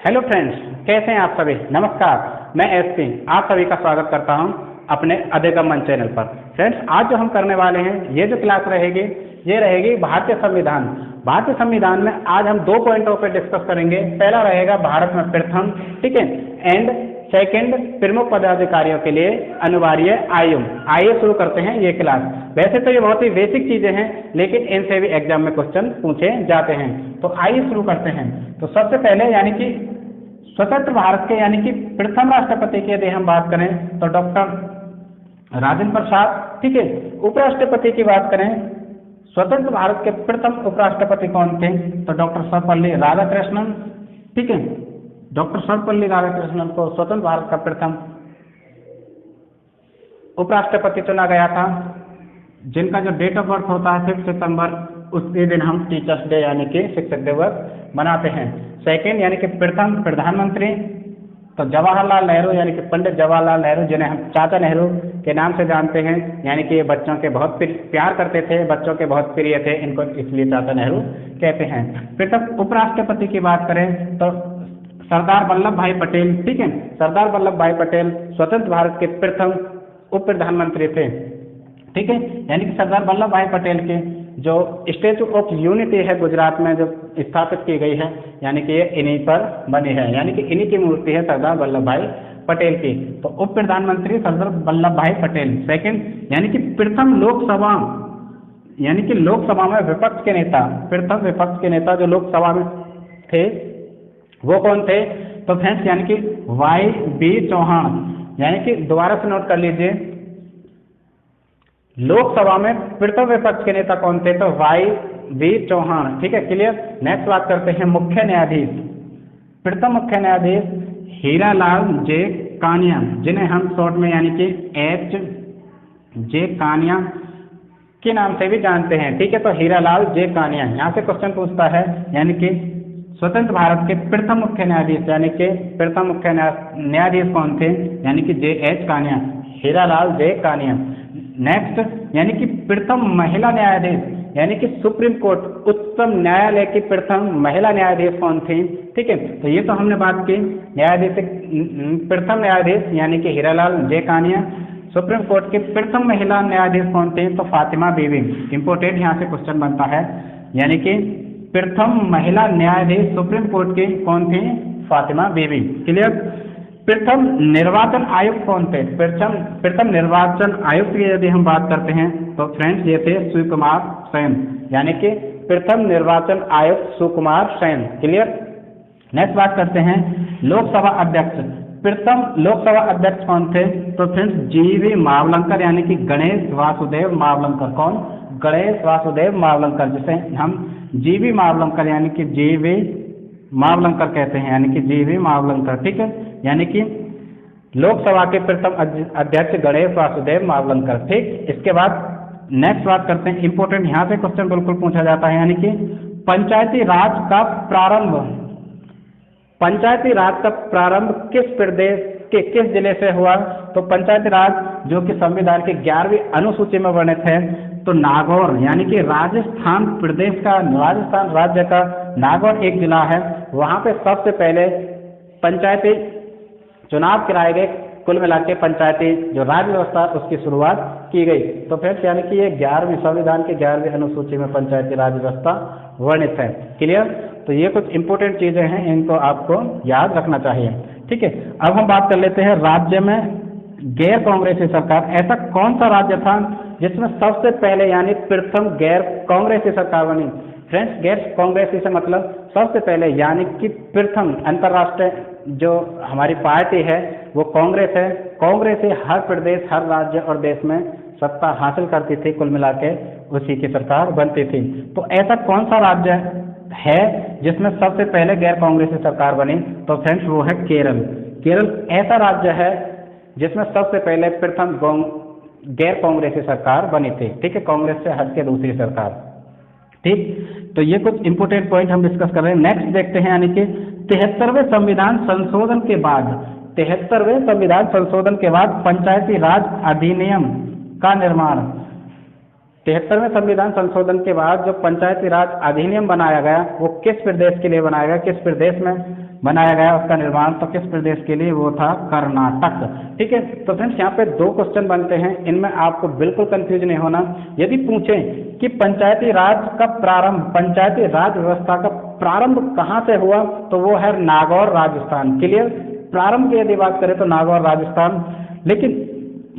Hello friends, कैसे हैं आप सभी। नमस्कार, मैं एसपी आप सभी का स्वागत करता हूं अपने अधिगम मंच चैनल पर। फ्रेंड्स, आज जो हम करने वाले हैं, ये जो क्लास रहेगी, ये रहेगी भारतीय संविधान। भारतीय संविधान में आज हम 2 पॉइंटों पर डिस्कस करेंगे। पहला रहेगा भारत में प्रथम, ठीक है, एंड सेकंड प्रमुख पदाधिकारियों के लिए अनिवार्य आयु। आइए शुरू करते हैं ये क्लास। वैसे तो ये बहुत ही बेसिक चीजें हैं, लेकिन इनसे भी एग्जाम में क्वेश्चन पूछे जाते हैं। तो आइए शुरू करते हैं। तो सबसे पहले यानी कि स्वतंत्र भारत के यानी कि प्रथम राष्ट्रपति की यदि हम बात करें तो डॉक्टर राजेंद्र प्रसाद, ठीक है। उपराष्ट्रपति की बात करें, स्वतंत्र भारत के प्रथम उपराष्ट्रपति कौन थे, तो डॉक्टर सर्वपल्ली राधाकृष्णन, ठीक है। डॉक्टर सर्वपल्ली राधाकृष्णन को स्वतंत्र भारत का प्रथम उपराष्ट्रपति चुना गया था, जिनका जो डेट ऑफ बर्थ होता है 5 सितंबर, उसी दिन हम टीचर्स डे यानी कि शिक्षक दिवस मनाते हैं। सेकेंड यानी कि प्रथम प्रधानमंत्री तो जवाहरलाल नेहरू यानी कि पंडित जवाहरलाल नेहरू, जिन्हें हम चाचा नेहरू के नाम से जानते हैं, यानी कि ये बच्चों के बहुत प्यार करते थे, बच्चों के बहुत प्रिय थे, इनको इसलिए चाचा नेहरू कहते हैं। प्रथम उपराष्ट्रपति की बात करें तो सरदार वल्लभ भाई पटेल, ठीक है। सरदार वल्लभ भाई पटेल स्वतंत्र भारत के प्रथम उप प्रधानमंत्री थे, ठीक है। यानी कि सरदार वल्लभ भाई पटेल के जो स्टैचू ऑफ यूनिटी है गुजरात में जो स्थापित की गई है, यानी कि ये इन्हीं पर बनी है, यानी कि इन्हीं की मूर्ति है सरदार वल्लभ भाई पटेल की। तो उप प्रधानमंत्री सरदार वल्लभ भाई पटेल। सेकंड यानी कि प्रथम लोकसभा, यानी कि लोकसभा में विपक्ष के नेता, प्रथम विपक्ष के नेता जो लोकसभा में थे वो कौन थे, तो फ्रेंड्स यानी कि वाई बी चौहान। यानी कि दोबारा से नोट कर लीजिए, लोकसभा में प्रथम विपक्ष के नेता कौन थे, तो वाई बी चौहान, ठीक है, क्लियर। नेक्स्ट बात करते हैं मुख्य न्यायाधीश। प्रथम मुख्य न्यायाधीश हीरालाल जे कानिया, जिन्हें हम शॉर्ट में यानी कि एच जे कानिया के नाम से भी जानते हैं, ठीक है। तो हीरालाल जे कानिया, यहाँ से क्वेश्चन पूछता है, यानी कि स्वतंत्र भारत के प्रथम मुख्य न्यायाधीश, यानी कि प्रथम मुख्य न्यायाधीश कौन थे, यानी कि जे एच कानिया, हीरालाल जे कानिया। नेक्स्ट यानी कि प्रथम महिला न्यायाधीश, यानी कि सुप्रीम कोर्ट उच्चतम न्यायालय की प्रथम महिला न्यायाधीश कौन थी, ठीक है। तो ये तो हमने बात की न्यायाधीश, प्रथम न्यायाधीश यानी कि हीरालाल जे कानिया। सुप्रीम कोर्ट की प्रथम महिला न्यायाधीश कौन थी, तो फातिमा बीबी। इंपोर्टेंट यहाँ से क्वेश्चन बनता है, यानी कि प्रथम महिला न्यायाधीश सुप्रीम कोर्ट की कौन थी, फातिमा बीबी, क्लियर। प्रथम निर्वाचन आयुक्त कौन थे, प्रथम निर्वाचन आयुक्त की यदि हम बात करते हैं तो फ्रेंड्स ये थे सुकुमार सेन, यानी कि प्रथम निर्वाचन आयुक्त सुकुमार सेन, क्लियर। नेक्स्ट बात करते हैं लोकसभा अध्यक्ष। प्रथम लोकसभा अध्यक्ष कौन थे, तो फ्रेंड्स जीवी मावलंकर, यानी कि गणेश वासुदेव मावलंकर। कौन, गणेश वासुदेव मावलंकर, जिसे हम जीवी मावलंकर यानी कि जीवी मावलंकर कहते हैं, यानी कि जीवी मावलंकर, ठीक है। यानी कि लोकसभा के प्रथम अध्यक्ष गणेश वासुदेव मावलंकर, ठीक। इसके बाद नेक्स्ट बात करते हैं, इंपोर्टेंट यहाँ से क्वेश्चन बिल्कुल पूछा जाता है, यानी कि पंचायती राज का प्रारंभ, पंचायती राज का प्रारंभ किस प्रदेश के किस जिले से हुआ, तो पंचायती राज जो कि संविधान की 11वीं अनुसूची में वर्णित है, तो नागौर, यानी कि राजस्थान प्रदेश का, राजस्थान राज्य का नागौर एक जिला है, वहाँ पे सबसे पहले पंचायती चुनाव कराए गए। कुल मिला के पंचायती जो राज्य व्यवस्था उसकी शुरुआत की गई। तो फ्रेंड्स यानी कि ये 11वीं संविधान के 11वीं अनुसूची में पंचायती राज व्यवस्था वर्णित है, क्लियर। तो ये कुछ इंपोर्टेंट चीजें हैं, इनको आपको याद रखना चाहिए, ठीक है। अब हम बात कर लेते हैं राज्य में गैर कांग्रेसी सरकार। ऐसा कौन सा राज्य था जिसमें सबसे पहले यानी प्रथम गैर कांग्रेसी सरकार बनी। फ्रेंड्स, गैर कांग्रेसी से मतलब सबसे पहले, यानी कि प्रथम अंतर्राष्ट्रीय जो हमारी पार्टी है वो कांग्रेस है। कांग्रेस से हर प्रदेश, हर राज्य और देश में सत्ता हासिल करती थी, कुल मिला के उसी की सरकार बनती थी। तो ऐसा कौन सा राज्य है जिसमें सबसे पहले गैर कांग्रेसी सरकार बनी, तो फ्रेंड्स वो है केरल। केरल ऐसा राज्य है जिसमें सबसे पहले प्रथम गैर कांग्रेसी सरकार बनी थी, ठीक है, कांग्रेस से हट के दूसरी सरकार, ठीक। तो ये कुछ इंपोर्टेंट पॉइंट हम डिस्कस कर रहे हैं। नेक्स्ट देखते हैं, यानी कि 73वें संविधान संशोधन के बाद, 73वें संविधान संशोधन के बाद पंचायती राज अधिनियम का निर्माण। 73वें संविधान संशोधन के बाद जो पंचायती राज अधिनियम बनाया गया वो किस प्रदेश के लिए बनाया गया, किस प्रदेश में, बनाया गया उसका निर्माण, तो किस प्रदेश के लिए? वो था कर्नाटक। ठीक है, तो फ्रेंड्स यहाँ पे 2 क्वेश्चन बनते हैं, इनमें आपको बिल्कुल कंफ्यूज नहीं होना। यदि पूछें कि पंचायती राज का प्रारंभ, पंचायती राज व्यवस्था का प्रारंभ कहाँ से हुआ, तो वो है नागौर राजस्थान। क्लियर? प्रारंभ की यदि बात करें तो नागौर राजस्थान। लेकिन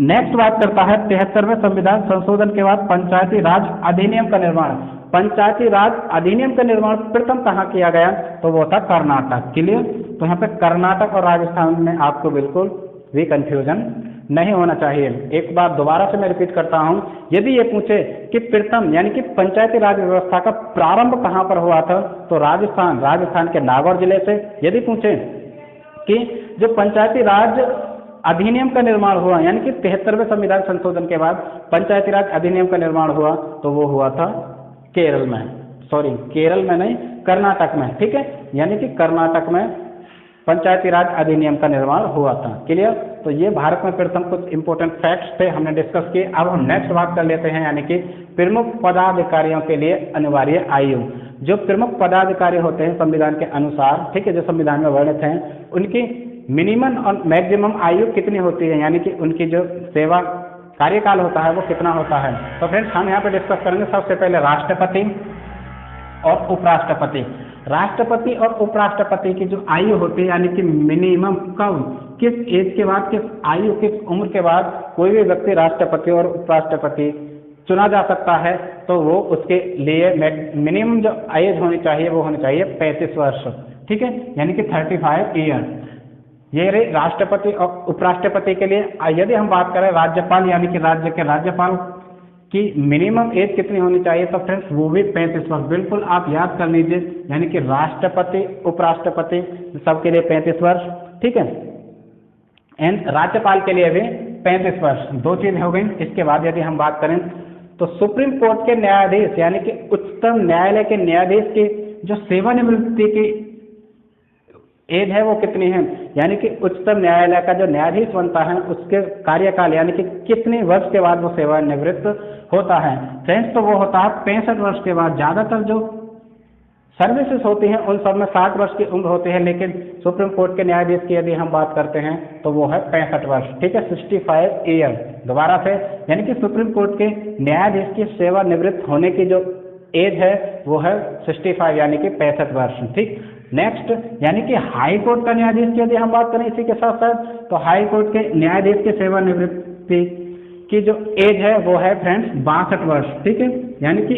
नेक्स्ट बात करता है 73वें संविधान संशोधन के बाद पंचायती राज अधिनियम का निर्माण। पंचायती राज अधिनियम का निर्माण प्रथम कहाँ किया गया, तो वो था कर्नाटक। क्लियर? तो यहाँ पे कर्नाटक और राजस्थान में आपको बिल्कुल भी कंफ्यूजन नहीं होना चाहिए। एक बार दोबारा से मैं रिपीट करता हूँ, यदि ये पूछे कि प्रथम यानी कि पंचायती राज व्यवस्था का प्रारंभ कहाँ पर हुआ था, तो राजस्थान, राजस्थान के नागौर जिले से। यदि पूछे कि जो पंचायती राज अधिनियम का निर्माण हुआ, यानी कि 73वें संविधान संशोधन के बाद पंचायती राज अधिनियम का निर्माण हुआ, तो वो हुआ था केरल में, सॉरी केरल में नहीं, कर्नाटक में। ठीक है, यानी कि कर्नाटक में पंचायती राज अधिनियम का निर्माण हुआ था। क्लियर? तो ये भारत में प्रथम कुछ इंपॉर्टेंट फैक्ट्स थे, हमने डिस्कस किए। अब हम नेक्स्ट बात कर लेते हैं, यानी कि प्रमुख पदाधिकारियों के लिए अनिवार्य आयु। जो प्रमुख पदाधिकारी होते हैं संविधान के अनुसार, ठीक है, जो संविधान में वर्णित हैं, उनकी मिनिमम और मैक्सिमम आयु कितनी होती है, यानी कि उनकी जो सेवा कार्यकाल होता है वो कितना होता है। तो फ्रेंड्स हम यहाँ पे डिस्कस करेंगे सबसे पहले राष्ट्रपति और उपराष्ट्रपति। राष्ट्रपति और उपराष्ट्रपति की जो आयु होती है, यानी कि मिनिमम कब, किस एज के बाद, किस आयु, किस उम्र के बाद कोई भी व्यक्ति राष्ट्रपति और उपराष्ट्रपति चुना जा सकता है, तो वो उसके लिए मिनिमम जो एज होनी चाहिए वो होनी चाहिए 35 वर्ष। ठीक है, यानी कि 35 ईयर। ये रही राष्ट्रपति और उपराष्ट्रपति के लिए। यदि हम बात करें राज्यपाल, यानी कि राज्य के राज्यपाल की मिनिमम एज कितनी होनी चाहिए, तो फ्रेंड्स वो भी 35 वर्ष। बिल्कुल आप याद कर लीजिए, यानी कि राष्ट्रपति, उपराष्ट्रपति सबके लिए 35 वर्ष। ठीक है, एंड राज्यपाल के लिए भी 35 वर्ष। 2 चीज हो गई। इसके बाद यदि हम बात करें तो सुप्रीम कोर्ट के न्यायाधीश, यानी कि उच्चतम न्यायालय के न्यायाधीश की जो सेवानिवृत्ति की एज है वो कितनी है, यानी कि उच्चतम न्यायालय का जो न्यायाधीश बनता है उसके कार्यकाल, यानी कि कितने वर्ष के बाद वो सेवानिवृत्त होता है। फ्रेंड्स, तो वो होता है 65 वर्ष के बाद। ज़्यादातर जो सर्विसेज होती हैं उन सब में 60 वर्ष की उम्र होती है, लेकिन सुप्रीम कोर्ट के न्यायाधीश की यदि हम बात करते हैं तो वो है 65 वर्ष। ठीक है, 65 ईयर। दोबारा से, यानी कि सुप्रीम कोर्ट के न्यायाधीश की सेवानिवृत्त होने की जो एज है वो है 65, यानी कि 65 वर्ष। ठीक, नेक्स्ट, यानी कि हाई कोर्ट का न्यायाधीश की यदि हम बात करें इसी के साथ साथ, तो हाई कोर्ट के न्यायाधीश की सेवानिवृत्ति की जो एज है वो है फ्रेंड्स 62 वर्ष। ठीक है, यानी कि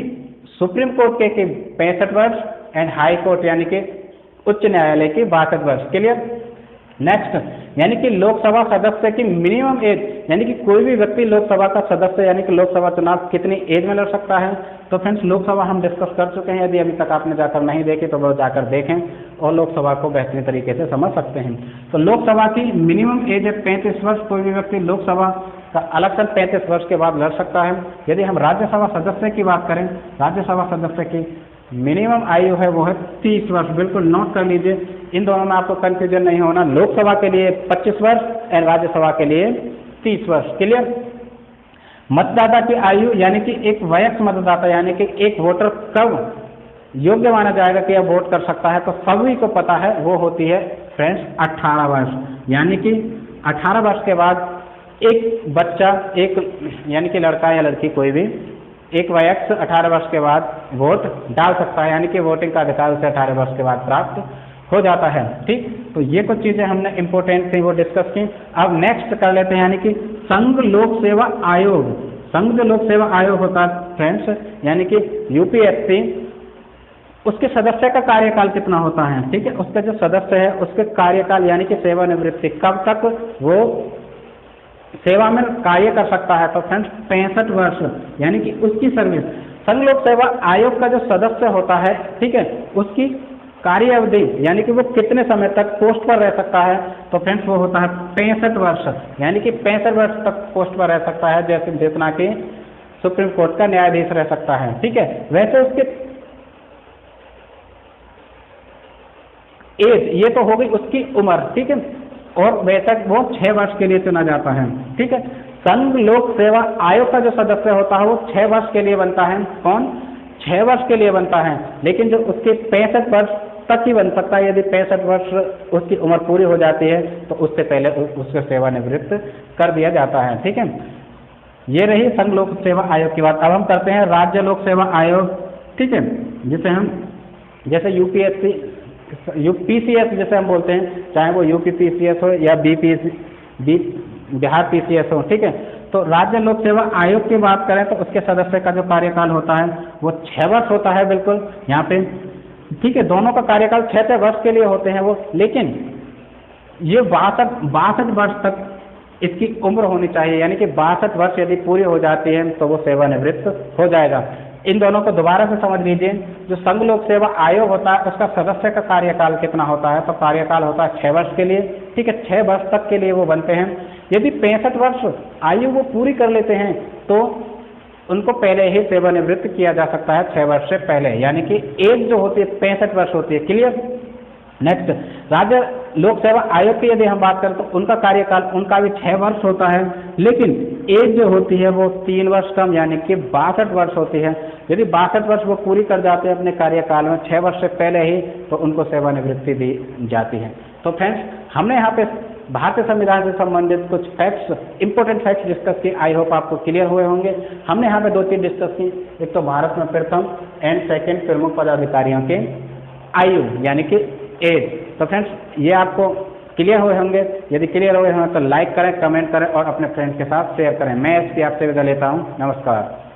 सुप्रीम कोर्ट के 65 वर्ष एंड हाई कोर्ट यानी कि उच्च न्यायालय की 62 वर्ष। क्लियर? नेक्स्ट, यानी कि लोकसभा सदस्य की मिनिमम एज, यानी कि कोई भी व्यक्ति लोकसभा का सदस्य यानी कि लोकसभा चुनाव कितनी एज में लड़ सकता है, तो फ्रेंड्स लोकसभा हम डिस्कस कर चुके हैं। यदि अभी तक आपने जाकर नहीं देखे तो वो जाकर देखें और लोकसभा को बेहतरीन तरीके से समझ सकते हैं। तो लोकसभा की मिनिमम एज है 35 वर्ष। कोई भी व्यक्ति लोकसभा का इलेक्शन 35 वर्ष के बाद लड़ सकता है। यदि हम राज्यसभा सदस्य की बात करें, राज्यसभा सदस्य की मिनिमम आयु है वो है 30 वर्ष। बिल्कुल नोट कर लीजिए, इन दोनों में आपको कंफ्यूजन नहीं होना। लोकसभा के लिए 25 वर्ष और राज्यसभा के लिए 30 वर्ष। क्लियर? मतदाता की आयु, यानी कि एक वयस्क मतदाता, यानी कि एक वोटर कब योग्य माना जाएगा कि अब वोट कर सकता है, तो सभी को पता है वो होती है फ्रेंड्स 18 वर्ष। यानी कि 18 वर्ष के बाद एक बच्चा, एक यानी कि लड़का या लड़की कोई भी एक वयस्क 18 वर्ष के बाद वोट डाल सकता है, यानी कि वोटिंग का अधिकार उसे 18 वर्ष के बाद प्राप्त हो जाता है। ठीक, तो ये कुछ चीज़ें हमने इंपॉर्टेंट थी वो डिस्कस की। अब नेक्स्ट कर लेते हैं, यानी कि संघ लोक सेवा आयोग। संघ जो लोक सेवा आयोग होता है फ्रेंड्स, यानी कि यूपीएससी, उसके सदस्य का कार्यकाल कितना होता है। ठीक है, उसका जो सदस्य है उसके कार्यकाल यानी कि सेवानिवृत्ति कब तक वो सेवा में कार्य कर सकता है, तो फ्रेंड्स 65 वर्ष, यानी कि उसकी सर्विस। संघ लोक सेवा आयोग का जो सदस्य होता है, ठीक है, उसकी कार्य अवधि यानी कि वो कितने समय तक पोस्ट पर रह सकता है, तो फ्रेंड्स वो होता है 65 वर्ष, यानी कि 65 वर्ष तक पोस्ट पर रह सकता है, जैसे जितना कि सुप्रीम कोर्ट का न्यायाधीश रह सकता है। ठीक है, वैसे उसके एज ये तो हो गई उसकी उम्र। ठीक है, और वैसे वो 6 वर्ष के लिए चुना जाता है। ठीक है, संघ लोक सेवा आयोग का जो सदस्य होता है वो 6 वर्ष के लिए बनता है। कौन? 6 वर्ष के लिए बनता है, लेकिन जो उसके 65 वर्ष तक ही बन सकता है। यदि 65 वर्ष उसकी उम्र पूरी हो जाती है तो उससे पहले उसको सेवानिवृत्त कर दिया जाता है। ठीक है, ये रही संघ लोक सेवा आयोग की बात। अब हम करते हैं राज्य लोक सेवा आयोग। ठीक है, जिसे हम जैसे यूपीएससी पीसीएस जैसे हम बोलते हैं, चाहे वो यूपी पीसीएस हो या बिहार पीसीएस हो। ठीक है, तो राज्य लोक सेवा आयोग की बात करें तो उसके सदस्य का जो कार्यकाल होता है वो 6 वर्ष होता है, बिल्कुल यहाँ पे। ठीक है, दोनों का कार्यकाल 6 वर्ष के लिए होते हैं वो, लेकिन ये 62 वर्ष तक इसकी उम्र होनी चाहिए, यानी कि 62 वर्ष यदि पूरी हो जाती है तो वो सेवानिवृत्त हो जाएगा। इन दोनों को दोबारा से समझ लीजिए। जो संघ लोक सेवा आयोग होता है उसका सदस्य का कार्यकाल कितना होता है, तो कार्यकाल होता है 6 वर्ष के लिए। ठीक है, 6 वर्ष तक के लिए वो बनते हैं। यदि 65 वर्ष आयु वो पूरी कर लेते हैं तो उनको पहले ही सेवानिवृत्त किया जा सकता है 6 वर्ष से पहले, यानी कि एज जो होती है 65 वर्ष होती है। क्लियर। नेक्स्ट, राज्य लोक सेवा आयोग की यदि हम बात करें तो उनका कार्यकाल उनका भी 6 वर्ष होता है, लेकिन एज जो होती है वो 3 वर्ष कम, यानी कि 62 वर्ष होती है। यदि 62 वर्ष वो पूरी कर जाते हैं अपने कार्यकाल में 6 वर्ष से पहले ही, तो उनको सेवानिवृत्ति दी जाती है। तो फ्रेंड्स, हमने यहाँ पे भारतीय संविधान से संबंधित कुछ फैक्ट्स, इंपॉर्टेंट फैक्ट्स डिस्कस किए। आई होप आपको क्लियर हुए होंगे। हमने यहाँ पे 2 चीज डिस्कस की, एक तो भारत में प्रथम एंड सेकेंड प्रमुख पदाधिकारियों के आयु यानी कि एज। तो फ्रेंड्स, ये आपको क्लियर हुए होंगे। यदि क्लियर हुए हों तो लाइक करें, कमेंट करें और अपने फ्रेंड्स के साथ शेयर करें। मैं इसकी आपसे विदा लेता हूँ। नमस्कार।